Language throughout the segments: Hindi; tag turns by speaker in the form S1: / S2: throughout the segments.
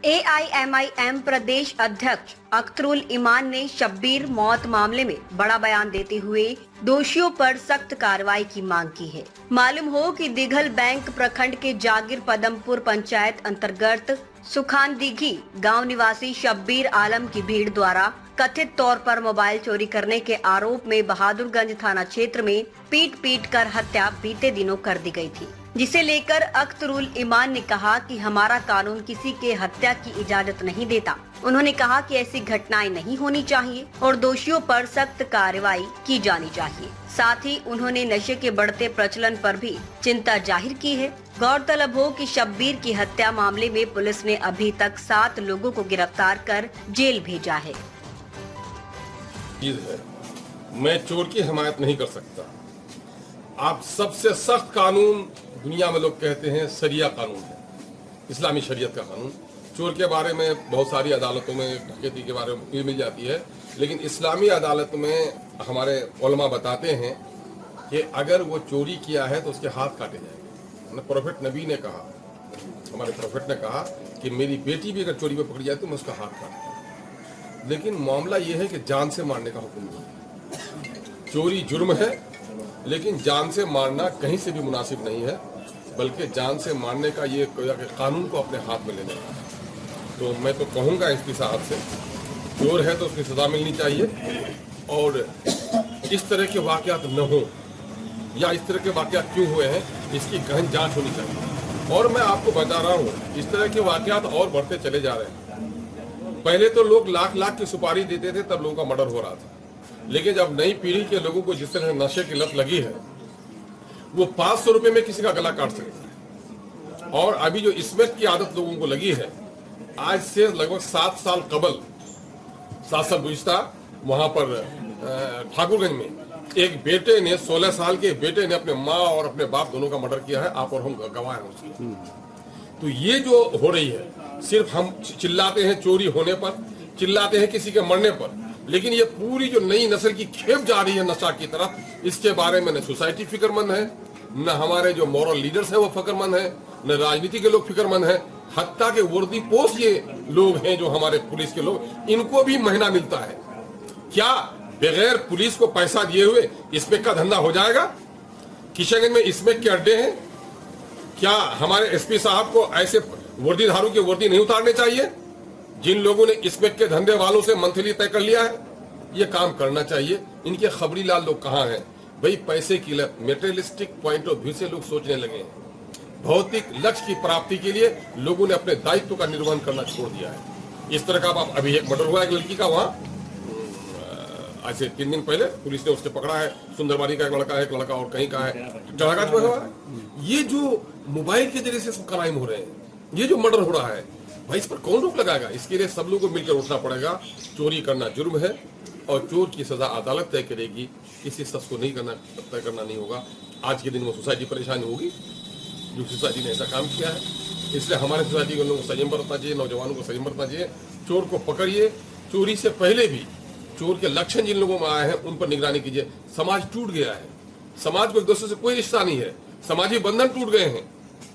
S1: AIMIM प्रदेश अध्यक्ष अख्तरुल ईमान ने शब्बीर मौत मामले में बड़ा बयान देते हुए दोषियों पर सख्त कार्रवाई की मांग की है। मालूम हो कि दिघल बैंक प्रखंड के जागीर पदमपुर पंचायत अंतर्गत सुखान दिघी गांव निवासी शब्बीर आलम की भीड़ द्वारा कथित तौर पर मोबाइल चोरी करने के आरोप में बहादुरगंज थाना क्षेत्र में पीट कर हत्या बीते दिनों कर दी गई थी, जिसे लेकर अख्तरुल ईमान ने कहा कि हमारा कानून किसी के हत्या की इजाजत नहीं देता। उन्होंने कहा कि ऐसी घटनाएं नहीं होनी चाहिए और दोषियों पर सख्त कार्रवाई की जानी चाहिए। साथ ही उन्होंने नशे के बढ़ते प्रचलन पर भी चिंता जाहिर की है। गौरतलब हो कि शब्बीर की हत्या मामले में पुलिस ने अभी तक 7 लोगों को गिरफ्तार कर जेल भेजा है।
S2: मैं चोर की हिमायत नहीं कर सकता। आप सबसे सख्त कानून दुनिया में लोग कहते हैं शरिया कानून है, इस्लामी शरीयत का कानून। चोर के बारे में बहुत सारी अदालतों में डकैती के बारे में मिल जाती है, लेकिन इस्लामी अदालत में हमारे उलमा बताते हैं कि अगर वो चोरी किया है तो उसके हाथ काटे जाएंगे। प्रोफेट नबी ने कहा, हमारे प्रोफेट ने कहा कि मेरी बेटी भी अगर चोरी में पकड़ी जाए तो मैं उसका हाथ काटूंगा। लेकिन मामला यह है कि जान से मारने का हुक्म नहीं है। चोरी जुर्म है, लेकिन जान से मारना कहीं से भी मुनासिब नहीं है, बल्कि जान से मारने का ये कानून को अपने हाथ में लेने का है। तो मैं तो कहूँगा एसपी साहब से, चोर है तो उसकी सजा मिलनी चाहिए और इस तरह के वाकयात न हो या इस तरह के वाकयात क्यों हुए हैं इसकी गहन जांच होनी चाहिए। और मैं आपको बता रहा हूँ, इस तरह के वाकयात और बढ़ते चले जा रहे हैं। पहले तो लोग लाख की सुपारी देते थे, तब लोगों का मर्डर हो रहा था, लेकिन जब नई पीढ़ी के लोगों को जिस तरह नशे की लत लगी है, वो 500 रुपए में किसी का गला काट सकता है। और अभी जो स्मोक की आदत लोगों को लगी है, आज से लगभग 7 साल कबल, 7 साल गुज़िश्ता वहां पर ठाकुरगंज में एक बेटे ने, 16 साल के बेटे ने अपने माँ और अपने बाप दोनों का मर्डर किया है। आप और हम गवाह हैं उसकी। तो ये जो हो रही है, सिर्फ हम चिल्लाते हैं चोरी होने पर, चिल्लाते हैं किसी के मरने पर, लेकिन ये पूरी जो नई नस्ल की खेप जा रही है नशा की तरफ, इसके बारे में न सोसाइटी फिक्रमंद है, न हमारे जो मॉरल लीडर्स हैं वो फिक्रमंद है, न राजनीति के लोग फिक्रमंद हैं। हत्या के वर्दी पोस्ट ये लोग हैं जो हमारे पुलिस के लोग, इनको भी महीना मिलता है। क्या बगैर पुलिस को पैसा दिए हुए स्मोक का धंधा हो जाएगा? किशनगंज में स्मोक के अड्डे हैं। क्या हमारे एसपी साहब को ऐसे वर्दीधारों की वर्दी नहीं उतारने चाहिए जिन लोगों ने स्मोक के धंधे वालों से मंथली तय कर लिया है? ये काम करना चाहिए। इनके खबरी लाल लोग कहाँ हैं भाई? पैसे की लत, मेटेरियलिस्टिक पॉइंट ऑफ व्यू से लोग सोचने लगे हैं। भौतिक लक्ष्य की प्राप्ति के लिए लोगों ने अपने दायित्व का निर्वहन करना छोड़ दिया है। इस तरह का अभी एक मर्डर हुआ है एक लड़की का, वहाँ आज से 3 दिन पहले पुलिस ने उसके पकड़ा है। सुंदरबाड़ी का एक लड़का और कहीं का है, चढ़ागाछ में हुआ है। ये जो मोबाइल के जरिए से क्राइम हो रहे हैं, ये जो मर्डर हो रहा है, भाई इस पर कौन रोक लगाएगा? इसके लिए सब लोगों को मिलकर उठना पड़ेगा। चोरी करना जुर्म है और चोर की सजा अदालत तय करेगी, किसी शख्स को नहीं तय करना नहीं होगा। आज के दिन वो सोसाइटी परेशान होगी जो सोसाइटी ने ऐसा काम किया है। इसलिए हमारे सोसाइटी के लोगों को संयम बरतना चाहिए, नौजवानों को संयम बरतना चाहिए। चोर को पकड़िए, चोरी से पहले भी चोर के लक्षण जिन लोगों में आए हैं उन पर निगरानी कीजिए। समाज टूट गया है, समाज को एक दूसरे से कोई रिश्ता नहीं है, समाजी बंधन टूट गए हैं,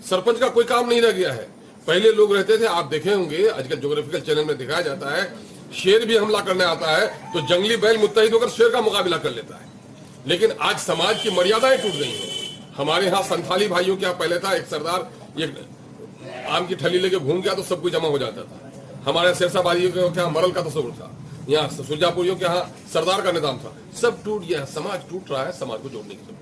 S2: सरपंच का कोई काम नहीं रह गया है। पहले लोग रहते थे, आप देखे होंगे आजकल ज्योग्राफिकल चैनल में दिखाया जाता है, शेर भी हमला करने आता है तो जंगली बैल मुत्तहिद होकर शेर का मुकाबला कर लेता है। लेकिन आज समाज की मर्यादाएं टूट गई हैं। हमारे यहाँ संथाली भाइयों के यहाँ पहले था एक सरदार, एक आम की ठली लेके घूम गया तो सब कुछ जमा हो जाता था। हमारे सिरसा भाइयों के यहाँ मरल का तस्वुर था, यहाँ सुरजापुरियों के यहाँ सरदार का निजाम था। सब टूट गया, समाज टूट रहा है, समाज को जोड़ने की जरूरत है।